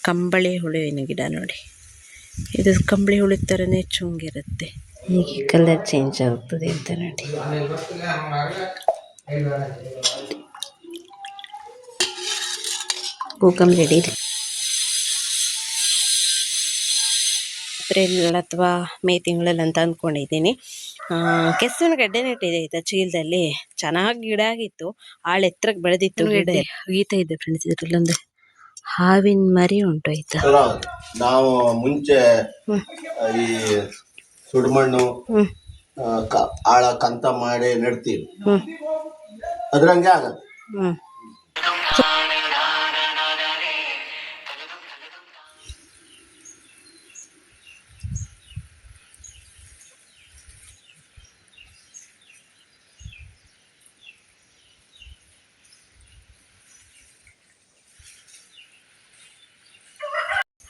ಕಂಬಳಿ ಹುಳುವಿನ ಗಿಡ ನೋಡಿ. ಇದು ಕಂಬಳಿ ಹುಳು ಥರನೇ ಚುಂಗಿರುತ್ತೆ. ಹೀಗೆ ಕಲರ್ ಚೇಂಜ್ ಆಗ್ತದೆ ಅಂತ ನೋಡಿ. ಕೋಕಮ್ ರೆಡಿ. ಏಪ್ರಿಲ್ ಅಥವಾ ಮೇ ತಿಂಗಳಲ್ಲಿ ಅಂತ ಅಂದ್ಕೊಂಡಿದ್ದೀನಿ. ಕೆಸುವಿನ ಗಡ್ಡೆ ನೆಟ್ಟಿದೆ ಆಯ್ತಾ ಚೀಲದಲ್ಲಿ. ಚೆನ್ನಾಗಿ ಗಿಡ ಆಗಿತ್ತು, ಆಳು ಎತ್ತರಕ್ಕೆ ಬೆಳೆದಿತ್ತು. ಗಿಡ ಈತ ಇದೆ ಫ್ರೆಂಡ್ಸ್. ಇದ್ರಲ್ಲೊಂದು ಹಾವಿನ ಮರಿ ಉಂಟು ಆಯ್ತಾ. ನಾವು ಮುಂಚೆ ಈ ಸುಡುಮಣ್ಣು ಆಳ ಕಂತ ಮಾಡಿ ನೆಡ್ತೀವಿ, ಅದ್ರಂಗೆ ಆಗತ್ತೆ.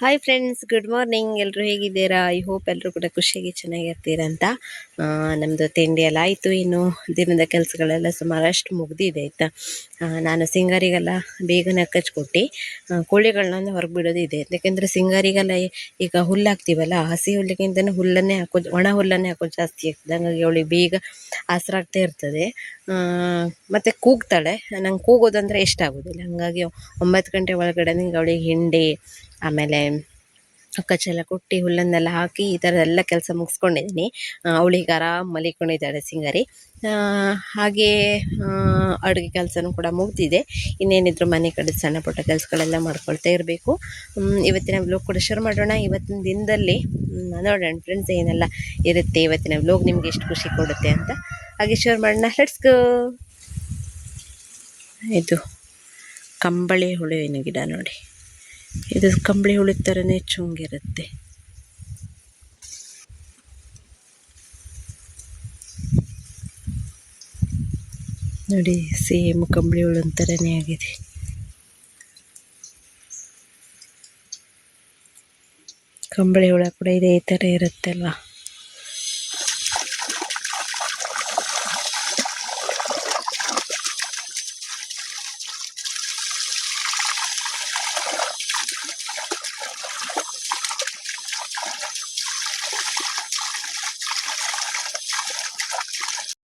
Hi friends, good morning. ಎಲ್ಲರೂ ಹೇಗಿದ್ದೀರಾ? ಐ ಹೋಪ್ ಎಲ್ಲರೂ ಕೂಡ ಖುಷಿಯಾಗಿ ಚೆನ್ನಾಗಿರ್ತೀರಾ ಅಂತ. ನಮ್ಮದು ತಿಂಡಿ ಎಲ್ಲ ಆಯಿತು. ಇನ್ನು ದಿನದ ಕೆಲಸಗಳೆಲ್ಲ ಸುಮಾರಷ್ಟು ಮುಗ್ದಿದೆ ಆಯಿತಾ. ನಾನು ಸಿಂಗಾರಿಗೆಲ್ಲ ಬೇಗನೆ ಕಚ್ಕೊಟ್ಟು ಕೋಳಿಗಳನ್ನ ಹೊರಗೆ ಬಿಡೋದಿದೆ. ಯಾಕೆಂದರೆ ಸಿಂಗಾರಿಗೆಲ್ಲ ಈಗ ಹುಲ್ಲು ಹಾಕ್ತೀವಲ್ಲ, ಹಸಿ ಹುಲ್ಲಿಗಿಂತಲೂ ಹುಲ್ಲನ್ನೇ ಹಾಕೋದು, ಒಣ ಹುಲ್ಲನ್ನೇ ಹಾಕೋದು ಜಾಸ್ತಿ ಆಗ್ತದೆ. ಹಾಗಾಗಿ ಅವಳಿಗೆ ಬೇಗ ಹಸ್ರಾಗ್ತಾ ಇರ್ತದೆ. ಮತ್ತು ಕೂಗ್ತಾಳೆ. ನಂಗೆ ಕೂಗೋದಂದರೆ ಇಷ್ಟ ಆಗೋದಿಲ್ಲ. ಹಾಗಾಗಿ 9 ಗಂಟೆ ಒಳಗಡೆ ಅವಳಿಗೆ ಹಿಂಡಿ ಆಮೇಲೆ ಕಚ್ಚೆಲ್ಲ ಕೊಟ್ಟು ಹುಲ್ಲನ್ನೆಲ್ಲ ಹಾಕಿ ಈ ಥರ ಎಲ್ಲ ಕೆಲಸ ಮುಗಿಸ್ಕೊಂಡಿದ್ದೀನಿ. ಅವಳಿಗೆ ಆರಾಮ್ ಮಲಿಕೊಂಡಿದ್ದಾಳೆ ಸಿಂಗಾರಿ. ಹಾಗೇ ಅಡುಗೆ ಕೆಲಸನೂ ಕೂಡ ಮುಗ್ದಿದೆ. ಇನ್ನೇನಿದ್ರು ಮನೆ ಕಡೆ ಸಣ್ಣ ಪುಟ್ಟ ಕೆಲಸಗಳೆಲ್ಲ ಮಾಡ್ಕೊಳ್ತಾ ಇರಬೇಕು. ಇವತ್ತಿನ ವ್ಲೋಗ್ ಕೂಡ ಶುರು ಮಾಡೋಣ. ಇವತ್ತಿನ ದಿನದಲ್ಲಿ ನೋಡೋಣ ಫ್ರೆಂಡ್ಸ್ ಏನೆಲ್ಲ ಇರುತ್ತೆ, ಇವತ್ತಿನ ವ್ಲೋಗ್ ನಿಮ್ಗೆ ಎಷ್ಟು ಖುಷಿ ಕೊಡುತ್ತೆ ಅಂತ. ಹಾಗೆ ಶುರು ಮಾಡೋಣ. Let's go. ಇದು ಕಂಬಳಿ ಹುಳುವಿನ ಗಿಡ ನೋಡಿ. ಇದು ಕಂಬಳಿ ಹುಳು ಥರನೇ ಚುಂಗಿರುತ್ತೆ. ನೋಡಿ, ಸೇಮ್ ಕಂಬಳಿ ಹುಳು ಥರನೇ ಆಗಿದೆ. ಕಂಬಳಿ ಹುಳ ಕೂಡ ಇದೇ ಥರ ಇರುತ್ತಲ್ವ.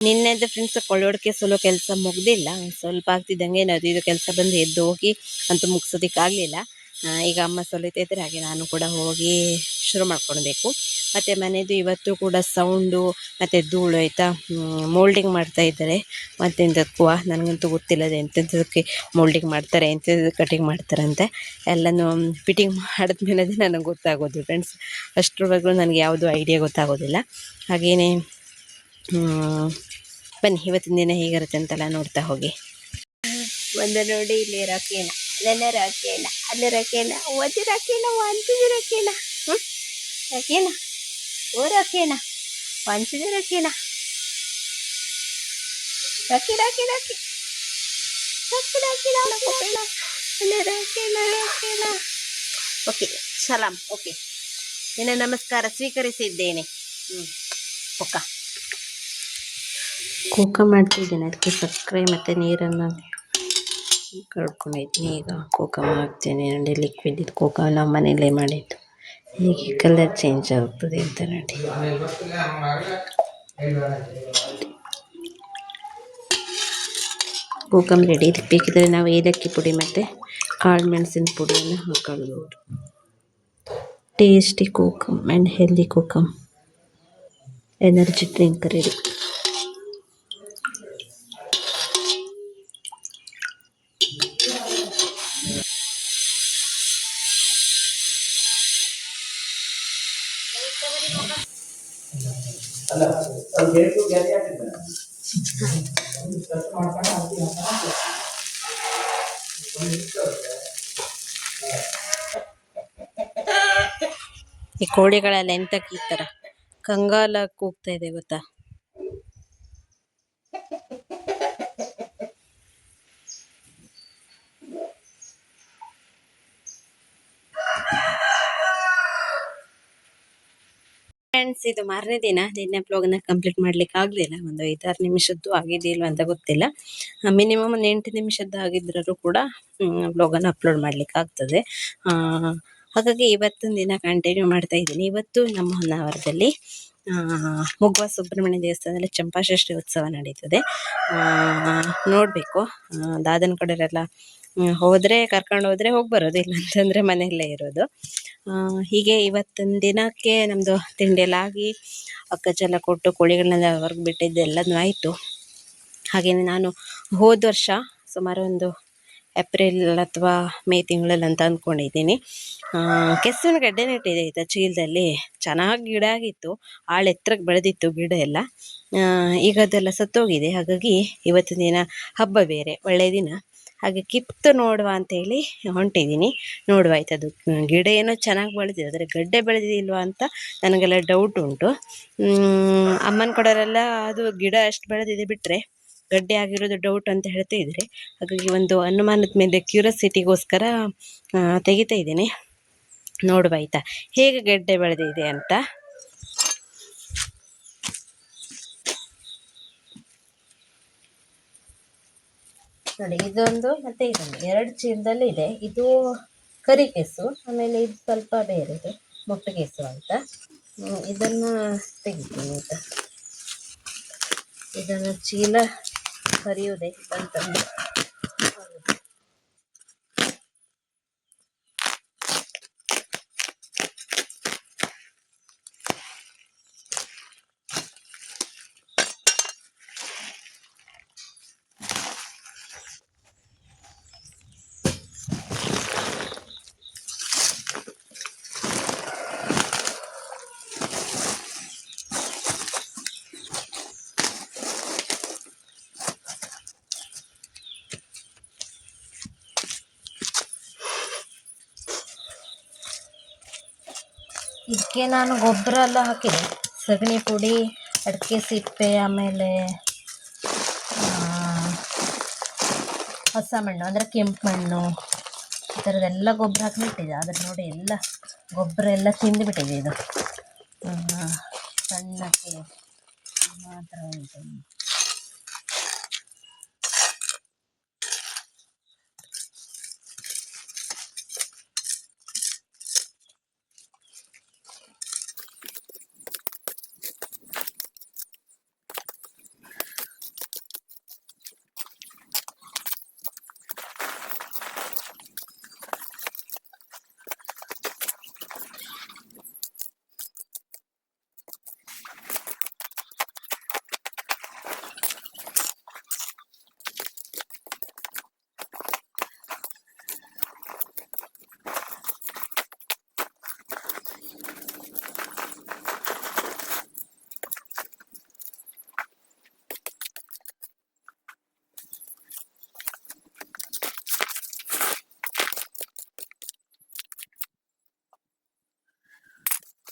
ನಿನ್ನೆದು ಫ್ರೆಂಡ್ಸ್ ಕೊಳ್ಳೋಡಿಕೆ ಸೋಲೋ ಕೆಲಸ ಮುಗ್ದಿಲ್ಲ. ಸ್ವಲ್ಪ ಆಗ್ತಿದ್ದಂಗೆ ಏನಾದ್ರು ಇದು ಕೆಲಸ ಬಂದು ಎದ್ದು ಹೋಗಿ ಅಂತೂ ಮುಗಿಸೋದಕ್ಕಾಗಲಿಲ್ಲ. ಈಗ ಅಮ್ಮ ಸೊಲಿತಾ ಇದ್ದಾರೆ, ಹಾಗೆ ನಾನು ಕೂಡ ಹೋಗಿ ಶುರು ಮಾಡ್ಕೊಳ್ಬೇಕು. ಮತ್ತು ಮನೆಯದು ಇವತ್ತು ಕೂಡ ಸೌಂಡು ಮತ್ತು ಧೂಳು ಆಯಿತಾ. ಮೋಲ್ಡಿಂಗ್ ಮಾಡ್ತಾ ಇದ್ದಾರೆ. ಮತ್ತೆಂಥಕ್ಕೂ ನನಗಂತೂ ಗೊತ್ತಿಲ್ಲದೆ ಎಂತೆಂಥದಕ್ಕೆ ಮೋಲ್ಡಿಂಗ್ ಮಾಡ್ತಾರೆ, ಎಂಥದ್ದು ಕಟಿಂಗ್ ಮಾಡ್ತಾರಂತೆ. ಎಲ್ಲನೂ ಫಿಟ್ಟಿಂಗ್ ಮಾಡಿದ್ಮೇಲೆ ನನಗೆ ಗೊತ್ತಾಗೋದು ಫ್ರೆಂಡ್ಸ್. ಅಷ್ಟರವರೆಗೂ ನನಗೆ ಯಾವುದೂ ಐಡಿಯಾ ಗೊತ್ತಾಗೋದಿಲ್ಲ. ಹಾಗೆಯೇ ಬನ್ನಿ ಇವತ್ತಿನ ದಿನ ಹೇಗಿರುತ್ತೆ ಅಂತೆಲ್ಲ ನೋಡ್ತಾ ಹೋಗಿ. ಒಂದು ನೋಡಿ, ಇಲ್ಲಿ ರಾಕೇನ, ನನ್ನ ರಾಕೇನ, ಅಲ್ಲಿ ರಾಕೇನ, ಒಂದು ರಾಕೇನ, ಒಂದಿದು ರಾಕೇನ, ರಾಕೇನ, ಓ ರಾಕೇನ, ಒಂದಿದು ರಾಕೇನ, ರಾಕಿ ರಾಕಿ ರಾಕಿ ರಾಕಿ ರಾಕಿ ರಾಕೇನ, ರಾಕೇನ ರಾಕೇನ. ಓಕೆ, ಸಲಾಂ. ಓಕೆ, ನಿನ್ನ ನಮಸ್ಕಾರ ಸ್ವೀಕರಿಸಿದ್ದೇನೆ. ಪಕ್ಕ ಕೋಕ ಮಾಡ್ತಿದ್ದೇನೆ, ಅದಕ್ಕೆ ಸಕ್ಕರೆ ಮತ್ತು ನೀರನ್ನು ಕಳ್ಕೊಂಡಿದ್ದೀನಿ. ಈಗ ಕೋಕ ಮಾಡ್ತೇನೆ ನೋಡಿ. ಲಿಕ್ವಿಡ್ ಇದು ಕೋಕ ನಾವು ಮನೆಯಲ್ಲೇ ಮಾಡಿದ್ದು. ಹೀಗೆ ಕಲರ್ ಚೇಂಜ್ ಆಗ್ತದೆ ಅಂತ ನೋಡಿ. ಕೋಕಮ್ ರೆಡಿ. ಇದಕ್ಕೆ ಬೇಕಿದ್ರೆ ನಾವು ಏಲಕ್ಕಿ ಪುಡಿ ಮತ್ತು ಕಾಳು ಮೆಣಸಿನ ಪುಡಿಯನ್ನು ಹಾಕೊಳ್ಬೋದು. Tasty kokum and healthy kokum energy drink ready. ಈ ಕೋಳಿಗಳೆಲ್ಲ ಎಂತಕ್ಕೆ ಈ ಥರ ಕಂಗಾಲ ಕೂಗ್ತಾ ಇದೆ ಗೊತ್ತಾ? ಫ್ರೆಂಡ್ಸ್, ಇದು ಮಾರನೇ ದಿನ. ನಿನ್ನೆ ಬ್ಲಾಗ್ನ ಕಂಪ್ಲೀಟ್ ಮಾಡ್ಲಿಕ್ಕೆ ಆಗಲಿಲ್ಲ. ಒಂದು 5-6 ನಿಮಿಷದ್ದು ಆಗಿದೆಯಿಲ್ವ ಅಂತ ಗೊತ್ತಿಲ್ಲ. ಮಿನಿಮಮ್ ಒಂದು 8 ನಿಮಿಷದ್ದು ಆಗಿದ್ರೂ ಕೂಡ ಬ್ಲಾಗನ್ನು ಅಪ್ಲೋಡ್ ಮಾಡ್ಲಿಕ್ಕೆ ಆಗ್ತದೆ. ಹಾಗಾಗಿ ಇವತ್ತಿನ ದಿನ ಕಂಟಿನ್ಯೂ ಮಾಡ್ತಾ ಇದ್ದೀನಿ. ಇವತ್ತು ನಮ್ಮ ಹೊನ್ನಾವರದಲ್ಲಿ ಮುಗ್ವ ಸುಬ್ರಹ್ಮಣ್ಯ ದೇವಸ್ಥಾನದಲ್ಲಿ ಚಂಪಾಷಷ್ಠಿ ಉತ್ಸವ ನಡೀತದೆ. ನೋಡಬೇಕು, ದಾದನ ಕಡೆಯವರೆಲ್ಲ ಹೋದರೆ ಕರ್ಕೊಂಡು ಹೋದರೆ ಹೋಗಿ ಬರೋದು, ಇಲ್ಲ ಅಂತಂದರೆ ಮನೆಯಲ್ಲೇ ಇರೋದು. ಹೀಗೆ ಇವತ್ತಿನ ದಿನಕ್ಕೆ ನಮ್ಮದು ತಿಂಡಿ ಎಲ್ಲ ಆಗಿ ಅಕ್ಕಚೆಲ್ಲ ಕೊಟ್ಟು ಕೋಳಿಗಳನ್ನೆಲ್ಲ ಹೊರಗೆ ಬಿಟ್ಟಿದ್ದು ಎಲ್ಲದೂ ಆಯಿತು. ಹಾಗೆಯೇ ನಾನು ಹೋದ ವರ್ಷ ಸುಮಾರು ಒಂದು ಏಪ್ರಿಲ್ ಅಥವಾ ಮೇ ತಿಂಗಳಲ್ಲಿ ಅಂತ ಅಂದ್ಕೊಂಡಿದ್ದೀನಿ ಕೆಸುವಿನ ಗಡ್ಡೆ ನೆಟ್ಟಿದೆ ಆಯಿತಾ. ಚೀಲದಲ್ಲಿ ಚೆನ್ನಾಗಿ ಗಿಡ ಆಗಿತ್ತು, ಆಳು ಎತ್ತರಕ್ಕೆ ಬೆಳೆದಿತ್ತು ಗಿಡ ಎಲ್ಲ. ಈಗ ಅದೆಲ್ಲ ಸತ್ತೋಗಿದೆ. ಹಾಗಾಗಿ ಇವತ್ತಿನ ದಿನ ಹಬ್ಬ ಬೇರೆ, ಒಳ್ಳೆಯ ದಿನ. ಹಾಗೆ ಕಿತ್ತು ನೋಡುವ ಅಂತೇಳಿ ಹೊಂಟಿದ್ದೀನಿ. ನೋಡುವ ಆಯ್ತು. ಅದು ಗಿಡ ಏನೋ ಚೆನ್ನಾಗಿ ಬೆಳೆದಿದೆ, ಆದರೆ ಗಡ್ಡೆ ಬೆಳೆದಿಲ್ವ ಅಂತ ನನಗೆಲ್ಲ ಡೌಟ್ ಉಂಟು. ಅಮ್ಮನ ಕಡೆಯವರೆಲ್ಲ ಅದು ಗಿಡ ಅಷ್ಟು ಬೆಳೆದಿದೆ, ಬಿಟ್ಟರೆ ಗಡ್ಡೆ ಆಗಿರೋದು ಡೌಟ್ ಅಂತ ಹೇಳ್ತಾ ಇದ್ದಾರೆ. ಹಾಗಾಗಿ ಒಂದು ಅನುಮಾನದ ಮೇಲೆ ಕ್ಯೂರಿಯಾಸಿಟಿಗೋಸ್ಕರ ತೆಗಿತಾ ಇದ್ದೀನಿ. ನೋಡುವ ಆಯಿತಾ ಹೇಗೆ ಗೆಡ್ಡೆ ಬೆಳೆದಿದೆ ಅಂತ. ನೋಡಿ, ಇದೊಂದು ಮತ್ತೆ ಇದೊಂದು 2 ಚೀಲದಲ್ಲಿ ಇದೆ. ಇದು ಕರಿ ಕೆಸು, ಆಮೇಲೆ ಇದು ಸ್ವಲ್ಪ ಬೇರೆದು ಮೊಟ್ಟೆ ಕೆಸು ಅಂತ. ಇದನ್ನು ತೆಗಿತೀನಿ ಆಯಿತಾ. ಇದನ್ನು ಚೀಲ ಕರಿಯೋದೆ ಅಂತಂದು ಇದಕ್ಕೆ ನಾನು ಗೊಬ್ಬರ ಎಲ್ಲ ಹಾಕಿದೆ. ಸಗಣಿ ಪುಡಿ, ಅಡಿಕೆ ಸಿಪ್ಪೆ, ಆಮೇಲೆ ಹೊಸ ಮಣ್ಣು ಅಂದರೆ ಕೆಂಪು ಮಣ್ಣು, ಈ ಥರದ್ದೆಲ್ಲ ಗೊಬ್ಬರ ಹಾಕಿಬಿಟ್ಟಿದೆ. ಆದರೆ ನೋಡಿ, ಎಲ್ಲ ಗೊಬ್ಬರ ಎಲ್ಲ ತಿಂದುಬಿಟ್ಟಿದೆ. ಇದು ಸಣ್ಣಕ್ಕೆ ಮಾತ್ರ ಉಂಟು.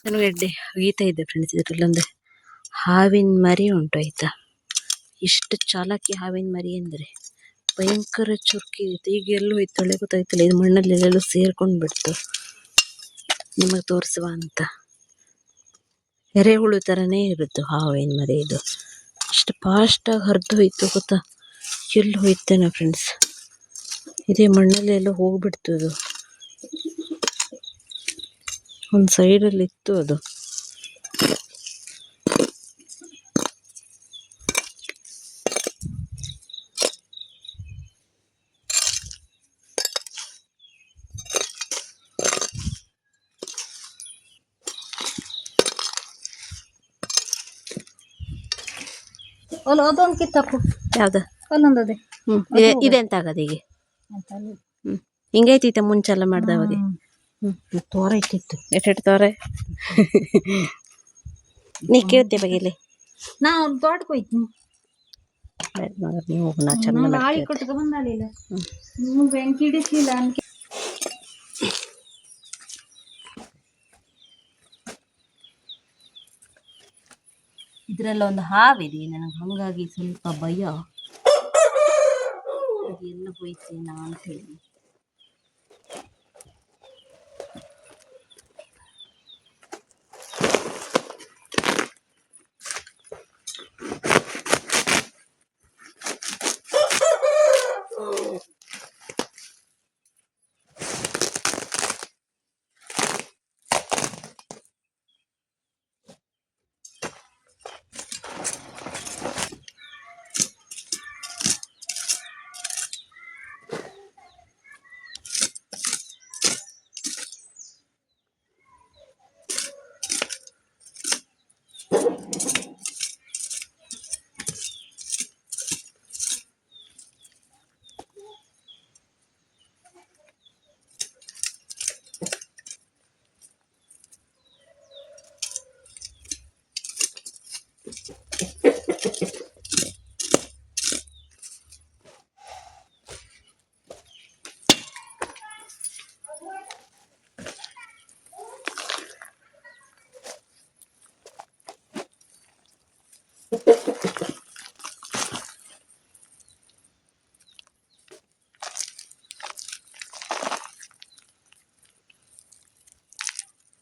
ನನಗೆ ಗೆಡ್ಡೆ ಒಗಿತಾ ಇದ್ದೆ ಫ್ರೆಂಡ್ಸ್. ಇದರಲ್ಲೊಂದು ಹಾವಿನ ಮರಿ ಉಂಟು ಆಯಿತಾ. ಇಷ್ಟು ಚಾಲಾಕಿ ಹಾವಿನ ಮರಿ ಅಂದರೆ ಭಯಂಕರ ಚುರುಕಿ ಇರುತ್ತೆ. ಈಗ ಎಲ್ಲೂ ಇತ್ತೊಳೆ ಗೊತ್ತಾಯ್ತಲ್ಲ, ಇದು ಮಣ್ಣಲ್ಲಿ ಎಲ್ಲೆಲ್ಲೂ ಸೇರ್ಕೊಂಡು ಬಿಡ್ತು. ನಿಮಗೆ ತೋರಿಸುವ ಅಂತ. ಎರೆಹುಳು ಥರನೇ ಇರುತ್ತೆ ಹಾವಿನ ಮರಿ. ಇದು ಇಷ್ಟು ಫಾಸ್ಟಾಗಿ ಹರಿದು ಹೋಯ್ತು ಗೊತ್ತಾ. ಎಲ್ಲಿ ಹೋಯ್ತೇನೋ ಫ್ರೆಂಡ್ಸ್, ಇದೇ ಮಣ್ಣಲ್ಲಿ ಎಲ್ಲ ಹೋಗ್ಬಿಡ್ತು. ಅದು ಒಂದು ಸೈಡಲ್ಲಿ ಇತ್ತು ಅದು. ಅದೊಂದು ಕಿತ್ತಾಕು. ಯಾವ್ದು? ಅಲ್ಲೊಂದದೆ. ಇದೆಂತ ಆಗದು ಹೀಗೆ? ಹಿಂಗೆ ಐತಿತ್ತ ಮುಂಚೆಲ್ಲ ಮಾಡ್ದವಾಗ. ತೋರ ಇತ್ತಿತ್ತು ಎಷ್ಟೆಟ್ಟು ತೋರೆ. ನೀ ಕೇಳ್ತೆ ಬಗೆಯಲ್ಲಿ ನಾ ತೋಟಕ್ಕೆ ಹೋಯ್ತೀನಿ. ನೀವು ನಾ ಚೆನ್ನಾಗಿ ಗಾಳಿ ಕೊಟ್ಟು ಬಂದಾಳಿಲ್ಲ, ಬೆಂಕಿ ಹಿಡಿಸ್ಲಿಲ್ಲ ಅನ್ಕೆ. ಇದರಲ್ಲ ಒಂದು ಹಾವಿದೆ, ನನಗೆ ಹಾಗಾಗಿ ಸ್ವಲ್ಪ ಭಯ. ಎಲ್ಲ ಹೋಯ್ತೇನಾ ಅಂತ ಹೇಳಿ.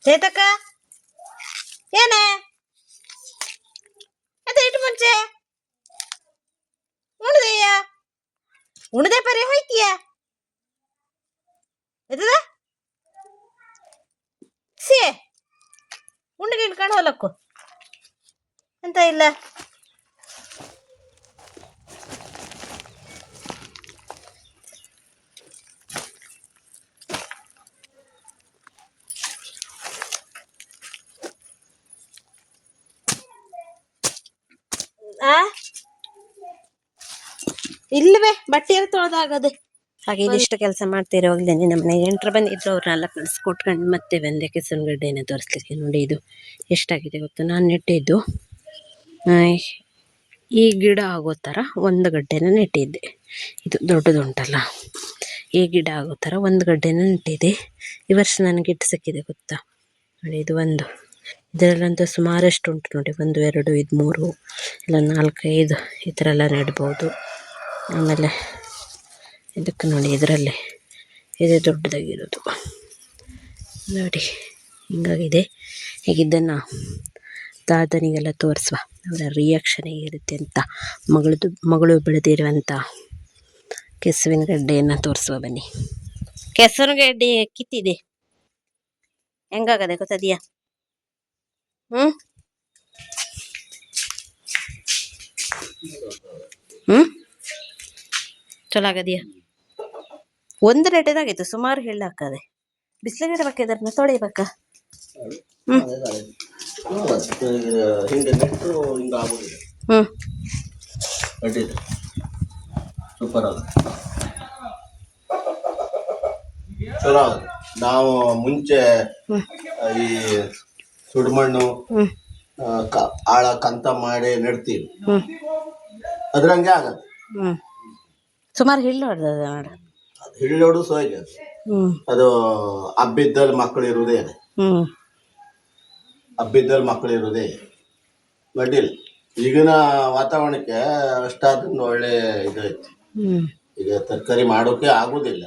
ಚೇತಕ್ಕ ಏನೇ ಅದ ಇಟ್ಟು ಮುಂಚೆ ಉಣ್ದೆಯ ಉಣ್ದೆ ಪರಿ ಹೋಯ್ತೀಯ ಎತ್ತದ ಸಿ ಉಂಡಿಗೆ ಇಟ್ಕೊಂಡು ಹೊಲಕ್ಕು ಅಂತ ಇಲ್ಲ ಇಲ್ಲವೇ ಬಟ್ಟೆ ಎಲ್ಲ ತೊಳೆದಾಗದೆ ಹಾಗೆ ಇದಿಷ್ಟು ಕೆಲಸ ಮಾಡ್ತಿರೋವಾಗಲೇ ನಮ್ಮ ಮನೆಗೆ ಎಂಟ್ರು ಬಂದಿದ್ರು ಅವ್ರನ್ನೆಲ್ಲ ಕಳಿಸ್ಕೊಟ್ಕೊಂಡು ಮತ್ತೆ ಬಂದೆ ಕೆಸರುಗಡ್ಡೆನ ತೋರಿಸ್ಲಿಕ್ಕೆ. ನೋಡಿ ಇದು ಎಷ್ಟಾಗಿದೆ ಗೊತ್ತು, ನಾನು ನೆಟ್ಟಿದ್ದು ಈ ಗಿಡ ಆಗೋ ಥರ ಒಂದು ಗಡ್ಡೆನ ನೆಟ್ಟಿದ್ದೆ. ಇದು ದೊಡ್ಡದುಂಟಲ್ಲ, ಈ ಗಿಡ ಆಗೋ ಥರ ಒಂದು ಗಡ್ಡೆನ ನೆಟ್ಟಿದ್ದೆ. ಈ ವರ್ಷ ನನಗೆ ಇಟ್ಟು ಸಿಕ್ಕಿದೆ ಗೊತ್ತಾ. ನೋಡಿ ಇದು ಒಂದು, ಇದರಲ್ಲಂತೂ ಸುಮಾರಷ್ಟು ಉಂಟು ನೋಡಿ, 1 2 ಇದು 3 ಇಲ್ಲ 4 5 ಈ ಥರ ಎಲ್ಲ ನೆಡ್ಬೋದು. ಆಮೇಲೆ ಇದಕ್ಕೆ ನೋಡಿ ಇದರಲ್ಲಿ ಇದೇ ದೊಡ್ಡದಾಗಿರೋದು ನೋಡಿ ಹಿಂಗಾಗಿದೆ. ಈಗ ಇದನ್ನು ದಾದನಿಗೆಲ್ಲ ತೋರಿಸುವ, ಅವರ ರಿಯಾಕ್ಷನ್ ಹೇಗಿರುತ್ತೆ ಅಂತ. ಮಗಳು ಬೆಳೆದಿರುವಂಥ ಕೆಸುವಿನ ಗಡ್ಡೆಯನ್ನು ತೋರಿಸುವ ಬನ್ನಿ. ಕೆಸುವಿನ ಗಡ್ಡೆ ಕಿತ್ತಿದೆ, ಹೆಂಗಾಗದೆ ಗೊತ್ತದಿಯಾ? ಚಲೋ ಆಗದಿಯಾ? ಒಂದು ರೇಟೇದಾಗಿತ್ತು, ಸುಮಾರು ಹೇಳಾಕದೆ. ಬಿಸಿಲಿಗೆ ಇಡಬೇಕಿದ್ರನ್ನ ತೊಳಿಬೇಕ. ಸೂಪರ್ ಅದ, ಚಲೋ ಅದ. ನಾವು ಮುಂಚೆ ಈ ಸುಡುಮಣ್ಣು ಆಳ ಕಂತ ಮಾಡಿ ನೆಡ್ತೀವಿ, ಅದ್ರಂಗೆ ಆಗತ್ತೆ. ಸುಮಾರು ಹಿಳ್ಳು ಹೊಡೆದ ಮಾಡ, ಹಿಳ್ಳೋಡು ಸಹಜ. ಅದು ಹಬ್ಬಿದ್ದಲ್ಲಿ ಮಕ್ಕಳು ಇರುವುದೇ, ಹಬ್ಬಿದ್ದಲ್ಲಿ ಮಕ್ಕಳು ಇರುವುದೇ. ಬಟ್ ಇಲ್ಲ, ಈಗಿನ ವಾತಾವರಣಕ್ಕೆ ಅಷ್ಟಾದ್ರೂ ಒಳ್ಳೆ ಇದೈತಿ. ಈಗ ತರಕಾರಿ ಮಾಡೋಕೆ ಆಗುದಿಲ್ಲ,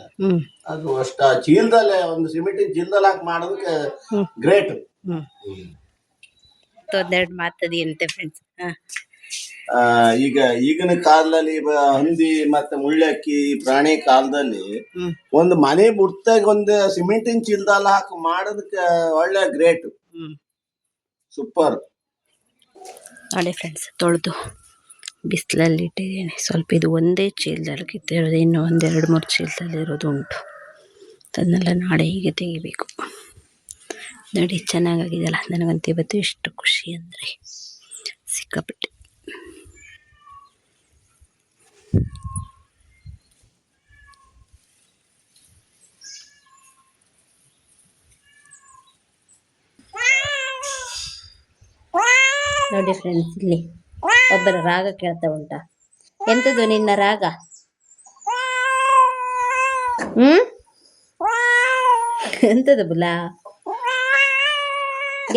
ಅದು ಅಷ್ಟ ಚೀಲದಲ್ಲೇ ಒಂದು ಸಿಮೆಂಟಿನ ಚೀಲದಲ್ಲಿ ಹಾಕಿ ಮಾಡೋದಕ್ಕೆ ಗ್ರೇಟ್. ಒಂದೆರಡು ಮಾತದಿ ಅಂತೆ ಫ್ರೆಂಡ್ಸ್. ಈಗ ಈಗಿನ ಕಾಲದಲ್ಲಿ ಹಂದಿ ಮತ್ತೆ ಮುಳ್ಳಕ್ಕಿ ಪ್ರಾಣಿ ಕಾಲದಲ್ಲಿ ಒಂದು ಮನೆ ಮುಟ್ಟಾಗ ಒಂದು ಸಿಮೆಂಟಿನ ಚೀಲದಲ್ಲಿ ಹಾಕಿ ಮಾಡೋದಕ್ಕೆ ಒಳ್ಳೆ ಗ್ರೇಟ್, ಸೂಪರ್. ನೋಡಿ ಫ್ರೆಂಡ್ಸ್, ತೊಳೆದು ಬಿಸಿಲಲ್ಲಿ ಇಟ್ಟಿದ್ದೀನಿ. ಸ್ವಲ್ಪ ಇದು ಒಂದೇ ಚೀಲದಲ್ಲಿ ಕಿತ್ತಿರೋದು, ಇನ್ನು 1 2 3 ಚೀಲದಲ್ಲಿ ಇರೋದು ಉಂಟು. ಅದನ್ನೆಲ್ಲ ನಾಳೆ ಹೀಗೆ ತೆಗಿಬೇಕು. ನೋಡಿ ಚೆನ್ನಾಗಾಗಿದೆಯಲ್ಲ. ನನಗಂತೂ ಇವತ್ತು ಎಷ್ಟು ಖುಷಿ ಅಂದರೆ ಸಿಕ್ಕಾಪಟ್ಟೆ. ನೋಡಿ ಫ್ರೆಂಡ್ಸ್, ಇಲ್ಲಿ ಒಬ್ಬರ ರಾಗ ಕೇಳ್ತಾ ಉಂಟಾ? ಎಂತದು ನಿನ್ನ ರಾಗ? ಎಂತದು ಬುಲಾ?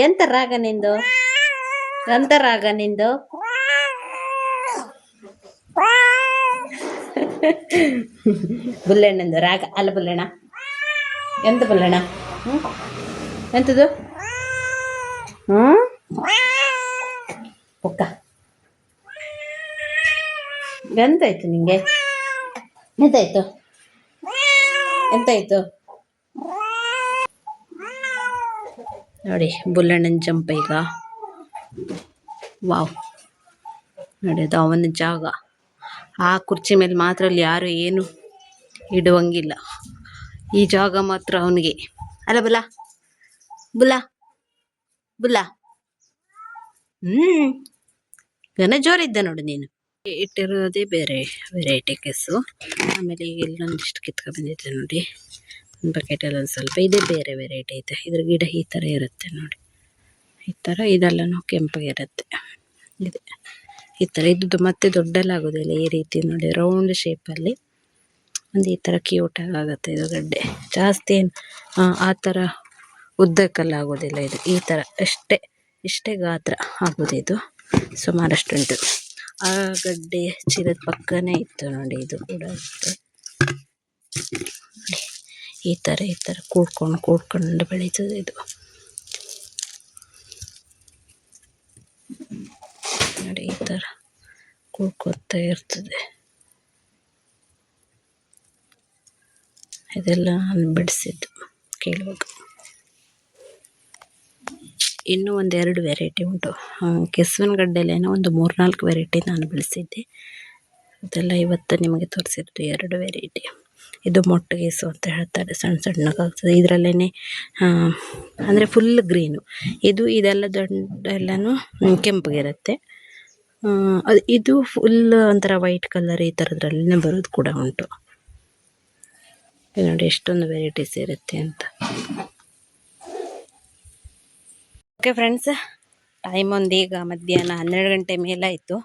ಎಂತ ರಾಗ ನಿಂದು? ಎಂತ ರಾಗ ನಿಂದು? ಬುಲ್ಲಣ್ಣಂದು ರಾಗ ಅಲ್ಲ ಬುಲ್ಲಣ್ಣ. ಎಂತ ಬುಲ್ಲಣ್ಣ? ಎಂತದು? ಪುಕ್ಕ ಎಂತಾಯ್ತು ನಿಂಗೆ? ಎಂತಾಯ್ತು? ಎಂತಾಯ್ತು? ನೋಡಿ ಬುಲ್ಲಣ್ಣನ ಜಂಪ ಈಗ. ವಾವ್, ನೋಡಿ ಅದು ಅವನ ಜಾಗ. ಆ ಕುರ್ಚಿ ಮೇಲೆ ಮಾತ್ರ ಅಲ್ಲಿ ಯಾರು ಏನು ಇಡುವಂಗಿಲ್ಲ. ಈ ಜಾಗ ಮಾತ್ರ ಅವನಿಗೆ ಅಲ್ಲ ಬುಲ್ಲ? ಬುಲ್ಲ ಬುಲ್ಲ ಗನ ಜೋರಿದ್ದ ನೋಡು ನೀನು. ಇಟ್ಟಿರೋದೇ ಬೇರೆ ವೆರೈಟಿ ಕೆಸು. ಆಮೇಲೆ ಈಗ ಇಲ್ಲೊಂದಿಷ್ಟು ಕಿತ್ಕೊಂಡು ಬಂದಿದ್ದೆ ನೋಡಿ, ಒಂದು ಬಕೆಟಲ್ಲಿ ಒಂದು ಸ್ವಲ್ಪ. ಇದೇ ಬೇರೆ ವೆರೈಟಿ ಐತೆ. ಇದ್ರ ಗಿಡ ಈ ಥರ ಇರುತ್ತೆ ನೋಡಿ, ಈ ಥರ. ಇದೆಲ್ಲನೂ ಕೆಂಪಗಿರುತ್ತೆ. ಇದೆ ಈ ಥರ. ಇದು ಮತ್ತೆ ದೊಡ್ಡಲಾಗೋದಿಲ್ಲ, ಈ ರೀತಿ ನೋಡಿ ರೌಂಡ್ ಶೇಪಲ್ಲಿ ಒಂದು ಈ ಥರ ಕ್ಯೂಟಾಗಿ ಆಗುತ್ತೆ ಇದು ಗಡ್ಡೆ. ಜಾಸ್ತಿ ಏನು ಆ ಥರ ಉದ್ದಕ್ಕೆಲ್ಲ ಇದು ಈ ಥರ ಇಷ್ಟೇ ಗಾತ್ರ ಆಗೋದು. ಇದು ಸುಮಾರಷ್ಟುಂಟು. ಆ ಗಡ್ಡೆ ಚೀಲದ ಪಕ್ಕನೇ ಇತ್ತು ನೋಡಿ, ಇದು ಕೂಡ ಇತ್ತು. ಈ ಥರ ಕೂಡ್ಕೊಂಡು ಬೆಳೀತದೆ ಇದು ನೋಡಿ, ಈ ಥರ ಕೂಡ್ಕೊತಾ ಇರ್ತದೆ. ಇದೆಲ್ಲ ಬಿಡಿಸಿದ್ದು ಕೇಳುವಾಗ. ಇನ್ನೂ ಒಂದೆರಡು ವೆರೈಟಿ ಉಂಟು. ಕೆಸುವಿನ ಗಡ್ಡೆಲೇನೋ ಒಂದು 3-4 ವೆರೈಟಿ ನಾನು ಬೆಳೆಸಿದ್ದೆ. ಅದೆಲ್ಲ ಇವತ್ತು ನಿಮಗೆ ತೋರಿಸಿದ್ದು 2 ವೆರೈಟಿ. ಇದು ಮೊಟ್ಟೆಗೇಸು ಅಂತ ಹೇಳ್ತಾರೆ, ಸಣ್ಣಗಾಗ್ತದೆ. ಇದರಲ್ಲೇ ಅಂದರೆ ಫುಲ್ ಗ್ರೀನು. ಇದೆಲ್ಲ ಎಲ್ಲನೂ ಕೆಂಪಗಿರುತ್ತೆ. ಇದು ಫುಲ್ ಒಂಥರ ವೈಟ್ ಕಲರ್, ಈ ಥರದ್ರಲ್ಲೇ ಬರೋದು ಕೂಡ ಉಂಟು. ನೋಡಿ ಎಷ್ಟೊಂದು ವೆರೈಟೀಸ್ ಇರುತ್ತೆ ಅಂತ. ಓಕೆ ಫ್ರೆಂಡ್ಸ್, ಟೈಮ್ ಒಂದು ಈಗ ಮಧ್ಯಾಹ್ನ 12 ಗಂಟೆ ಮೇಲಾಯಿತು.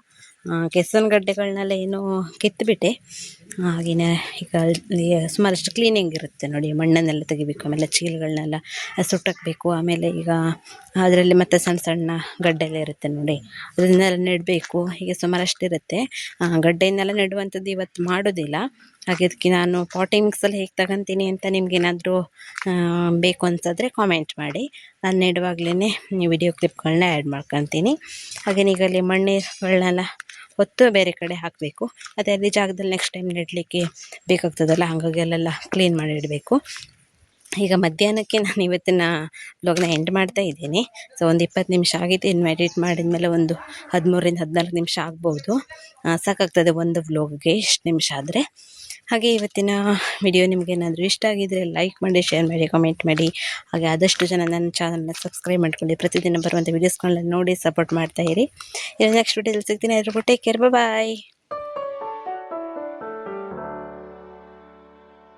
ಕೆಸುವಿನ ಗಡ್ಡೆಗಳನ್ನೆಲ್ಲ ಏನೋ ಕಿತ್ತುಬಿಟ್ಟೆ. ಹಾಗೆಯೇ ಈಗ ಸುಮಾರಷ್ಟು ಕ್ಲೀನಿಂಗ್ ಇರುತ್ತೆ ನೋಡಿ. ಮಣ್ಣನ್ನೆಲ್ಲ ತೆಗಿಬೇಕು, ಆಮೇಲೆ ಚೀಲಗಳನ್ನೆಲ್ಲ ಸುಟ್ಟಾಕಬೇಕು. ಆಮೇಲೆ ಈಗ ಅದರಲ್ಲಿ ಮತ್ತೆ ಸಣ್ಣ ಗಡ್ಡೆಲ್ಲ ಇರುತ್ತೆ ನೋಡಿ, ಅದನ್ನೆಲ್ಲ ನೆಡಬೇಕು. ಹೀಗೆ ಸುಮಾರಷ್ಟು ಇರುತ್ತೆ. ಗಡ್ಡೆಯನ್ನೆಲ್ಲ ನೆಡುವಂಥದ್ದು ಇವತ್ತು ಮಾಡೋದಿಲ್ಲ. ಹಾಗೆ ಅದಕ್ಕೆ ನಾನು ಪಾಟಿಂಗ್ ಮಿಕ್ಸಲ್ಲಿ ಹೇಗೆ ತಗೊತೀನಿ ಅಂತ ನಿಮ್ಗೇನಾದರೂ ಬೇಕು ಅನ್ಸಿದ್ರೆ ಕಾಮೆಂಟ್ ಮಾಡಿ. ನಾನು ನೆಡುವಾಗಲೇ ವಿಡಿಯೋ ಕ್ಲಿಪ್ಗಳನ್ನ ಆ್ಯಡ್ ಮಾಡ್ಕೊತೀನಿ. ಹಾಗೆಯೇ ಈಗ ಅಲ್ಲಿ ಮಣ್ಣುಗಳನ್ನೆಲ್ಲ ಹೊತ್ತು ಬೇರೆ ಕಡೆ ಹಾಕಬೇಕು. ಅದೇ ಅಲ್ಲಿ ಜಾಗದಲ್ಲಿ ನೆಕ್ಸ್ಟ್ ಟೈಮ್ ನೆಡಲಿಕ್ಕೆ ಬೇಕಾಗ್ತದಲ್ಲ, ಹಾಗಾಗಿ ಅಲ್ಲೆಲ್ಲ ಕ್ಲೀನ್ ಮಾಡಿ ಇಡಬೇಕು. ಈಗ ಮಧ್ಯಾಹ್ನಕ್ಕೆ ನಾನು ಇವತ್ತಿನ ವ್ಲಾಗ್ನ ಎಂಡ್ ಮಾಡ್ತಾ ಇದ್ದೀನಿ. ಸೊ ಒಂದು 20 ನಿಮಿಷ ಆಗಿದೆ. ಇನ್ನು ಎಡಿಟ್ ಮಾಡಿದ್ಮೇಲೆ ಒಂದು 13-14 ನಿಮಿಷ ಆಗ್ಬೋದು. ಸಾಕಾಗ್ತದೆ ಒಂದು ವ್ಲಾಗ್ಗೆ ಇಷ್ಟು ನಿಮಿಷ ಆದರೆ. ಹಾಗೆ ಇವತ್ತಿನ ವಿಡಿಯೋ ನಿಮಗೇನಾದರೂ ಇಷ್ಟ ಆಗಿದ್ದರೆ ಲೈಕ್ ಮಾಡಿ, ಶೇರ್ ಮಾಡಿ, ಕಮೆಂಟ್ ಮಾಡಿ. ಹಾಗೆ ಆದಷ್ಟು ಜನ ನನ್ನ ಚಾನಲ್ನ ಸಬ್ಸ್ಕ್ರೈಬ್ ಮಾಡ್ಕೊಳ್ಳಿ. ಪ್ರತಿದಿನ ಬರುವಂಥ ವೀಡಿಯೋಸ್ಗಳನ್ನ ನೋಡಿ ಸಪೋರ್ಟ್ ಮಾಡ್ತಾಯಿರಿ. ನೆಕ್ಸ್ಟ್ ವಿಡಿಯೋದಲ್ಲಿ ಸಿಗ್ತೀನಿ. ಎಲ್ಲರಿಗೂ ಟೇಕ್ ಕೇರ್, ಬಾಯ್.